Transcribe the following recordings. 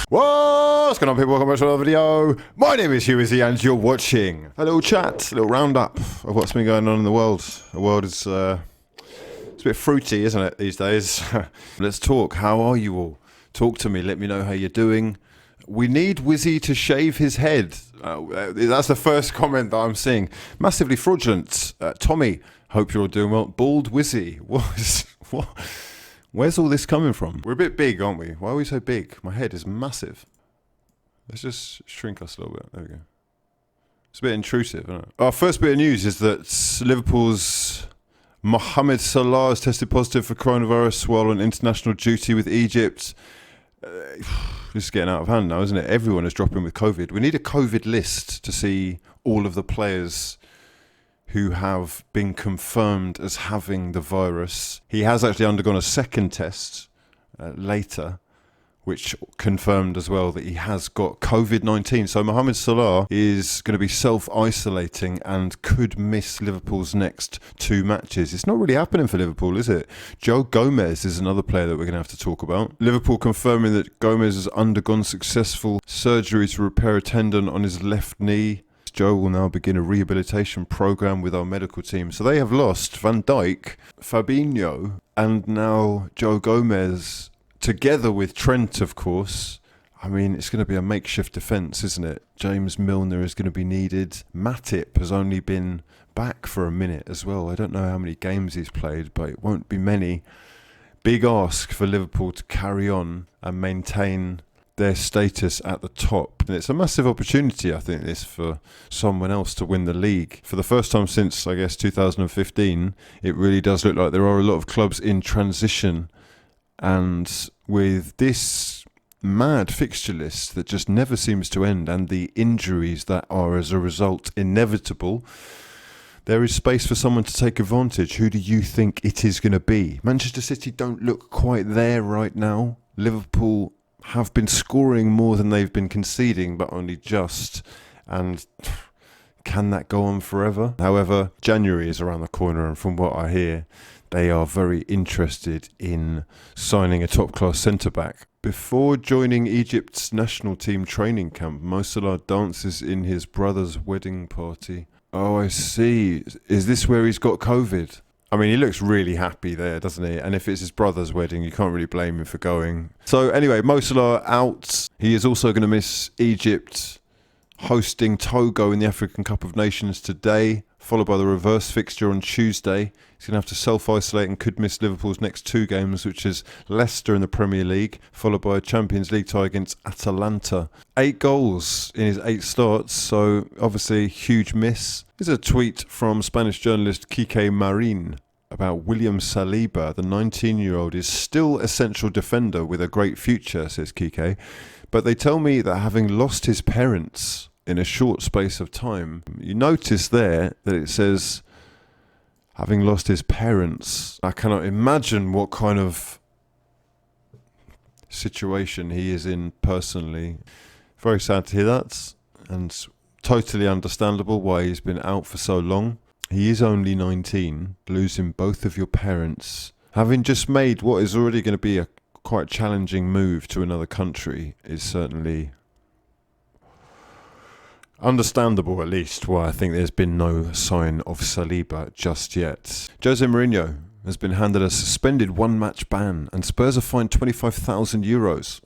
What's going on, people? Welcome back to another video. My name is hughwizzy and you're watching a little chat, a little roundup of what's been going on in the world. The world is it's a bit fruity, isn't it, these days? Let's talk. How are you all? Talk to me. Let me know how you're doing. We need Wizzy to shave his head. That's the first comment that I'm seeing. Massively fraudulent. Tommy, hope you're all doing well. Bald Wizzy. What? Where's all this coming from? We're a bit big, aren't we? Why are we so big? My head is massive. Let's just shrink us a little bit. There we go. It's a bit intrusive, isn't it? Our first bit of news is that Liverpool's Mohamed Salah has tested positive for coronavirus while on international duty with Egypt. This is getting out of hand now, isn't it? Everyone is dropping with COVID. We need a COVID list to see all of the players who have been confirmed as having the virus. He has actually undergone a second test later, which confirmed as well that he has got COVID-19. So Mohamed Salah is going to be self-isolating and could miss Liverpool's next two matches. It's not really happening for Liverpool, is it? Joe Gomez is another player that we're going to have to talk about. Liverpool confirming that Gomez has undergone successful surgery to repair a tendon on his left knee. Joe will now begin a rehabilitation program with our medical team. So they have lost Van Dijk, Fabinho, and now Joe Gomez, together with Trent, of course. I mean, it's going to be a makeshift defence, isn't it? James Milner is going to be needed. Matip has only been back for a minute as well. I don't know how many games he's played, but it won't be many. Big ask for Liverpool to carry on and maintain their status at the top. And it's a massive opportunity, I think, this for someone else to win the league. For the first time since, I guess, 2015, it really does look like there are a lot of clubs in transition. And with this mad fixture list that just never seems to end and the injuries that are as a result inevitable, there is space for someone to take advantage. Who do you think it is going to be? Manchester City don't look quite there right now. Liverpool have been scoring more than they've been conceding, but only just. And can that go on forever? However, January is around the corner, and from what I hear, they are very interested in signing a top-class centre-back. Before joining Egypt's national team training camp, Mo Salah dances in his brother's wedding party. Oh, I see. Is this where he's got COVID? I mean, he looks really happy there, doesn't he? And if it's his brother's wedding, you can't really blame him for going. So anyway, Mo Salah out. He is also going to miss Egypt hosting Togo in the African Cup of Nations today, followed by the reverse fixture on Tuesday. He's going to have to self-isolate and could miss Liverpool's next two games, which is Leicester in the Premier League, followed by a Champions League tie against Atalanta. 8 goals in his 8 starts, so obviously huge miss. Here's a tweet from Spanish journalist Quique Marin about William Saliba. The 19-year-old is still a central defender with a great future, says Quique, but they tell me that having lost his parents in a short space of time, you notice there that it says having lost his parents. I cannot imagine what kind of situation he is in personally. Very sad to hear that, and totally understandable why he's been out for so long. He is only 19, losing both of your parents, having just made what is already going to be a quite challenging move to another country, is certainly understandable, at least, why I think there's been no sign of Saliba just yet. Jose Mourinho has been handed a suspended one-match ban, and Spurs are fined €25,000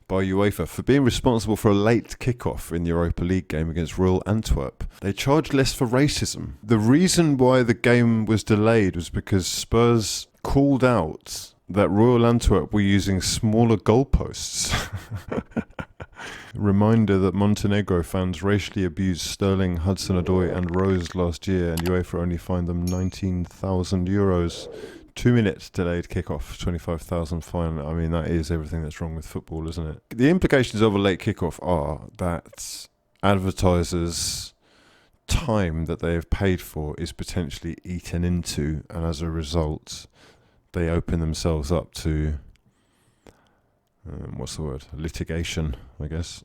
by UEFA for being responsible for a late kickoff in the Europa League game against Royal Antwerp. They charged less for racism. The reason why the game was delayed was because Spurs called out that Royal Antwerp were using smaller goalposts. Reminder that Montenegro fans racially abused Sterling, Hudson-Odoi and Rose last year, and UEFA only fined them €19,000. 2 minutes delayed kickoff, 25,000 fine. I mean, that is everything that's wrong with football, isn't it? The implications of a late kickoff are that advertisers' time that they have paid for is potentially eaten into, and as a result, they open themselves up to litigation, I guess.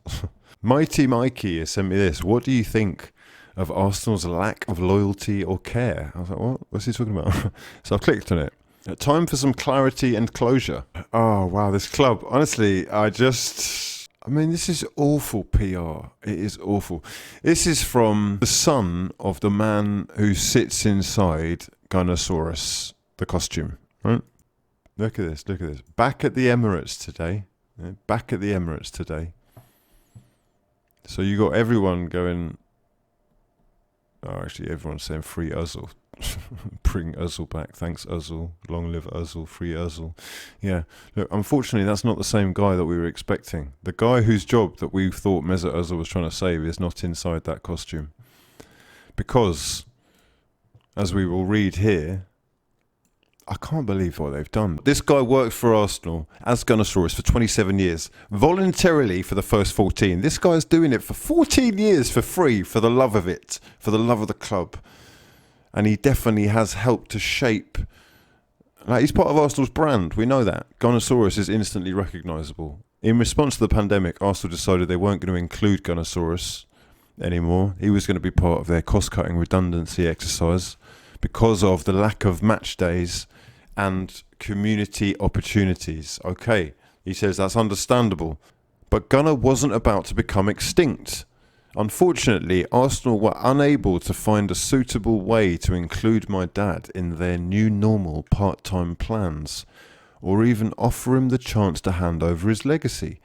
Mighty Mikey has sent me this. What do you think of Arsenal's lack of loyalty or care? I was like, what? What's he talking about? So I've clicked on it. Time for some clarity and closure. Oh, wow, this club. Honestly, this is awful PR. It is awful. This is from the son of the man who sits inside Gunnersaurus, the costume, right? Look at this. Back at the Emirates today. So you got everyone going... Oh, actually, everyone's saying free Ozil. Bring Ozil back. Thanks, Ozil. Long live Ozil. Free Ozil. Yeah. Look, unfortunately, that's not the same guy that we were expecting. The guy whose job that we thought Mesut Ozil was trying to save is not inside that costume. Because, as we will read here, I can't believe what they've done. This guy worked for Arsenal as Gunnersaurus for 27 years, voluntarily for the first 14. This guy's doing it for 14 years for free, for the love of it, for the love of the club. And he definitely has helped to shape... he's part of Arsenal's brand, we know that. Gunnersaurus is instantly recognisable. In response to the pandemic, Arsenal decided they weren't going to include Gunnersaurus anymore. He was going to be part of their cost-cutting redundancy exercise because of the lack of match days and community opportunities. Okay, he says that's understandable. But Gunner wasn't about to become extinct. Unfortunately, Arsenal were unable to find a suitable way to include my dad in their new normal part-time plans, or even offer him the chance to hand over his legacy.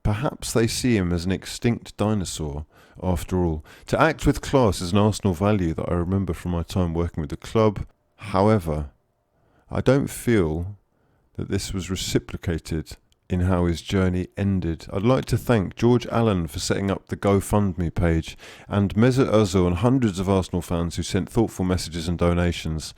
Perhaps they see him as an extinct dinosaur, after all. To act with class is an Arsenal value that I remember from my time working with the club. However, I don't feel that this was reciprocated in how his journey ended. I'd like to thank George Allen for setting up the GoFundMe page, and Mesut Ozil and hundreds of Arsenal fans who sent thoughtful messages and donations.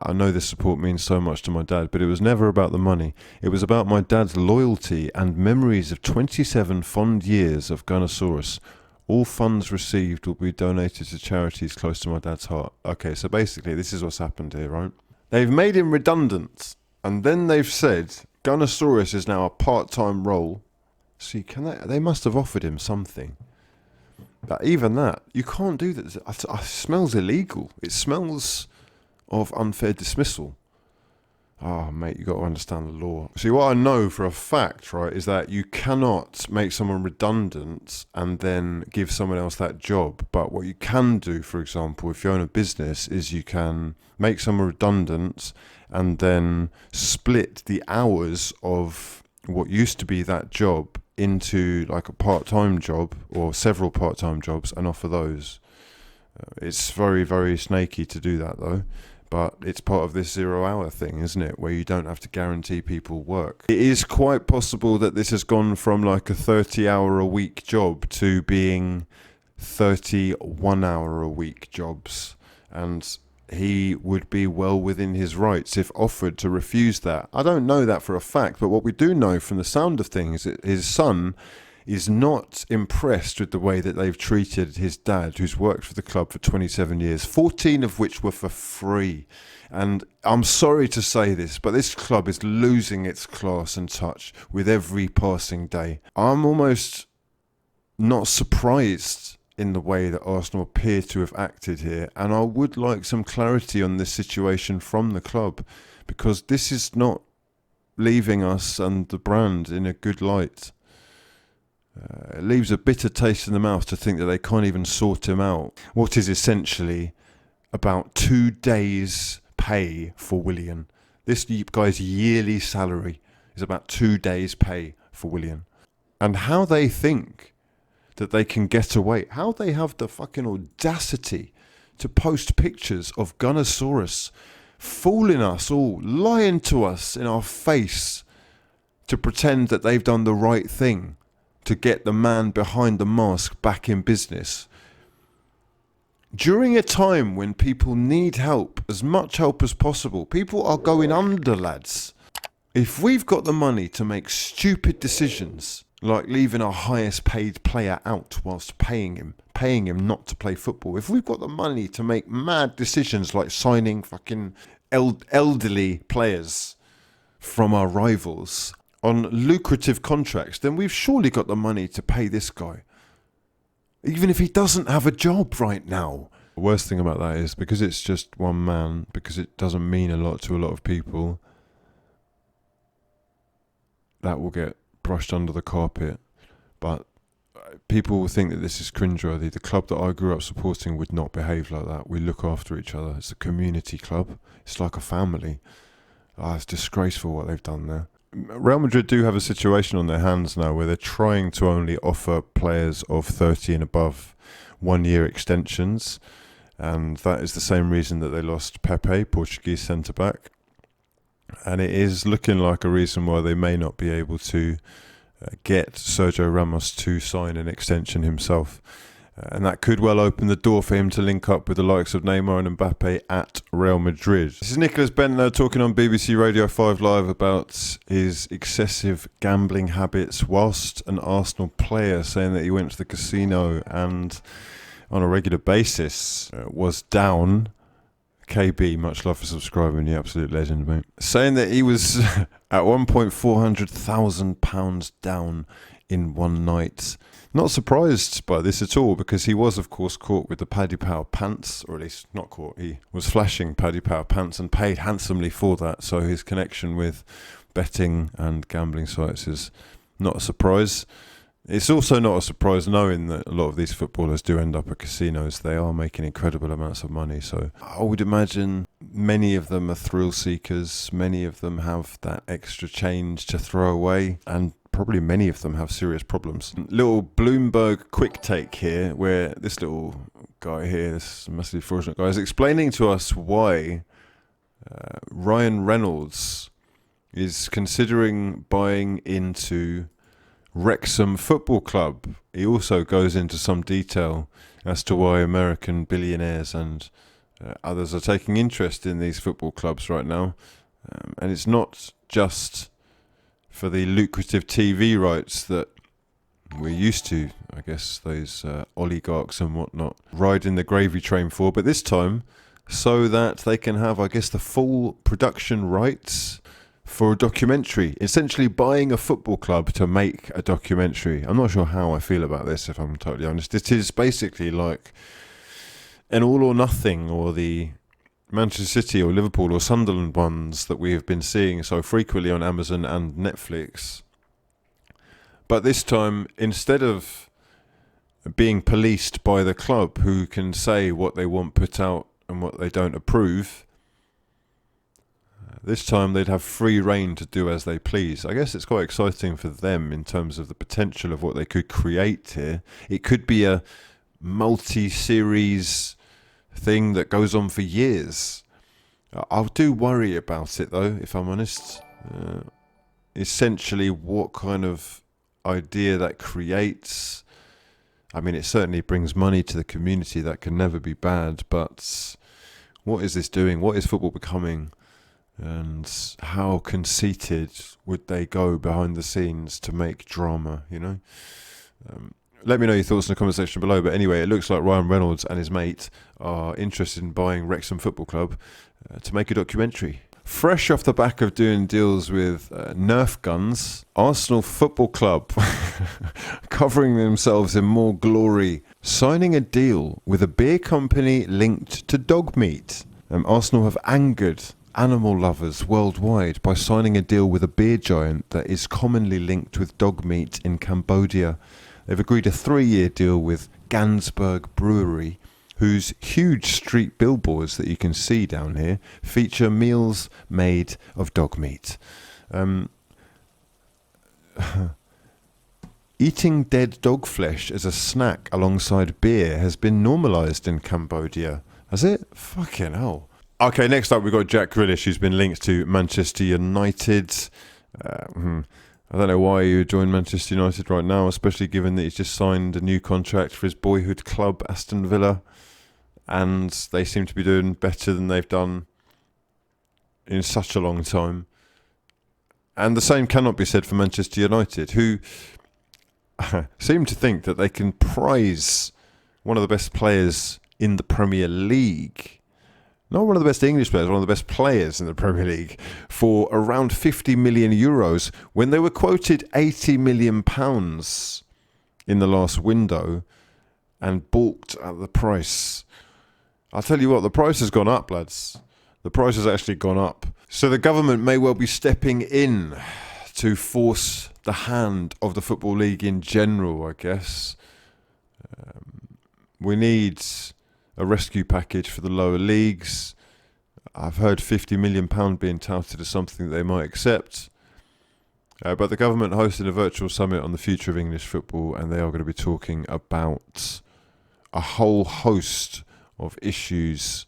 I know this support means so much to my dad, but it was never about the money. It was about my dad's loyalty and memories of 27 fond years of Gunnersaurus. All funds received will be donated to charities close to my dad's heart. Okay, so basically this is what's happened here, right? They've made him redundant, and then they've said Gunnersaurus is now a part-time role. See, they must have offered him something. But even that, you can't do that. It smells illegal. It smells of unfair dismissal. Oh, mate, you got to understand the law. See, what I know for a fact, right, is that you cannot make someone redundant and then give someone else that job. But what you can do, for example, if you own a business, is you can make someone redundant and then split the hours of what used to be that job into like a part-time job or several part-time jobs and offer those. It's very, very snaky to do that, though. But it's part of this 0 hour thing, isn't it? Where you don't have to guarantee people work. It is quite possible that this has gone from like a 30-hour-a-week job to being 31-hour-a-week jobs. And he would be well within his rights if offered to refuse that. I don't know that for a fact, but what we do know from the sound of things, his son is not impressed with the way that they've treated his dad, who's worked for the club for 27 years, 14 of which were for free. And I'm sorry to say this, but this club is losing its class and touch with every passing day. I'm almost not surprised in the way that Arsenal appear to have acted here, and I would like some clarity on this situation from the club, because this is not leaving us and the brand in a good light. It leaves a bitter taste in the mouth to think that they can't even sort him out. What is essentially about 2 days' pay for Willian. This guy's yearly salary is about 2 days' pay for Willian. And how they think that they can get away, how they have the fucking audacity to post pictures of Gunnersaurus fooling us all, lying to us in our face to pretend that they've done the right thing to get the man behind the mask back in business. During a time when people need help, as much help as possible, people are going under, lads. If we've got the money to make stupid decisions, like leaving our highest paid player out whilst paying him not to play football, if we've got the money to make mad decisions like signing fucking elderly players from our rivals on lucrative contracts, then we've surely got the money to pay this guy. Even if he doesn't have a job right now. The worst thing about that is because it's just one man, because it doesn't mean a lot to a lot of people, that will get brushed under the carpet. But people will think that this is cringeworthy. The club that I grew up supporting would not behave like that. We look after each other. It's a community club. It's like a family. It's disgraceful what they've done there. Real Madrid do have a situation on their hands now where they're trying to only offer players of 30 and above 1-year extensions. And that is the same reason that they lost Pepe, Portuguese centre-back. And it is looking like a reason why they may not be able to get Sergio Ramos to sign an extension himself. And that could well open the door for him to link up with the likes of Neymar and Mbappe at Real Madrid. This is Nicholas Bentner talking on BBC Radio 5 Live about his excessive gambling habits whilst an Arsenal player, saying that he went to the casino and on a regular basis was down. KB, much love for subscribing, you absolute legend, mate. Saying that he was at one point £400,000 down in one night. Not surprised by this at all, because he was, of course, caught with the Paddy Power pants, or at least not caught, he was flashing Paddy Power pants and paid handsomely for that, so his connection with betting and gambling sites is not a surprise. It's also not a surprise knowing that a lot of these footballers do end up at casinos. They are making incredible amounts of money, so I would imagine many of them are thrill seekers, many of them have that extra change to throw away, and probably many of them have serious problems. Little Bloomberg quick take here, where this little guy here, this massively fraudulent guy, is explaining to us why Ryan Reynolds is considering buying into Wrexham Football Club. He also goes into some detail as to why American billionaires and others are taking interest in these football clubs right now. And it's not just for the lucrative TV rights that we're used to, I guess, those oligarchs and whatnot riding the gravy train for, but this time so that they can have, I guess, the full production rights for a documentary, essentially buying a football club to make a documentary. I'm not sure how I feel about this, if I'm totally honest. It is basically like an All or Nothing, or the Manchester City or Liverpool or Sunderland ones that we have been seeing so frequently on Amazon and Netflix. But this time, instead of being policed by the club, who can say what they want put out and what they don't approve, this time they'd have free rein to do as they please. I guess it's quite exciting for them in terms of the potential of what they could create here. It could be a multi-series thing that goes on for years. I do worry about it, though, if I'm honest. Essentially, what kind of idea that creates. I mean, it certainly brings money to the community. That can never be bad. But what is this doing? What is football becoming? And how conceited would they go behind the scenes to make drama, you know? Let me know your thoughts in the comment section below. But anyway, it looks like Ryan Reynolds and his mate are interested in buying Wrexham Football Club to make a documentary. Fresh off the back of doing deals with Nerf guns, Arsenal Football Club, covering themselves in more glory, signing a deal with a beer company linked to dog meat. Arsenal have angered animal lovers worldwide by signing a deal with a beer giant that is commonly linked with dog meat in Cambodia. They've agreed a 3-year deal with Gansberg Brewery, whose huge street billboards that you can see down here feature meals made of dog meat. Eating dead dog flesh as a snack alongside beer has been normalised in Cambodia. Has it? Fucking hell. Okay, next up we've got Jack Grealish, who's been linked to Manchester United. I don't know why he would join Manchester United right now, especially given that he's just signed a new contract for his boyhood club, Aston Villa. And they seem to be doing better than they've done in such a long time. And the same cannot be said for Manchester United, who seem to think that they can prize one of the best players in the Premier League, not one of the best English players, one of the best players in the Premier League, for around 50 million euros when they were quoted 80 million pounds in the last window and balked at the price. I'll tell you what, the price has gone up, lads. The price has actually gone up. So the government may well be stepping in to force the hand of the Football League in general, I guess. We need a rescue package for the lower leagues. I've heard £50 million being touted as something that they might accept. But the government hosted a virtual summit on the future of English football, and they are going to be talking about a whole host of issues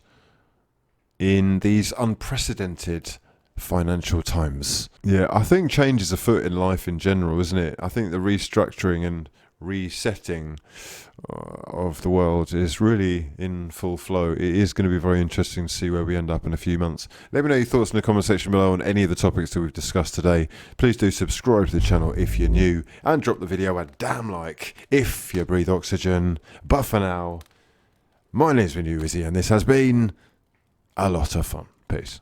in these unprecedented financial times. Yeah, I think change is afoot in life in general, isn't it? I think the restructuring and resetting of the world is really in full flow. It is going to be very interesting to see where we end up in a few months. Let me know your thoughts in the comment section below on any of the topics that we've discussed today. Please do subscribe to the channel if you're new, and drop the video a damn like if you breathe oxygen. But for now, my name's been hughwizzy, and this has been a lot of fun. Peace.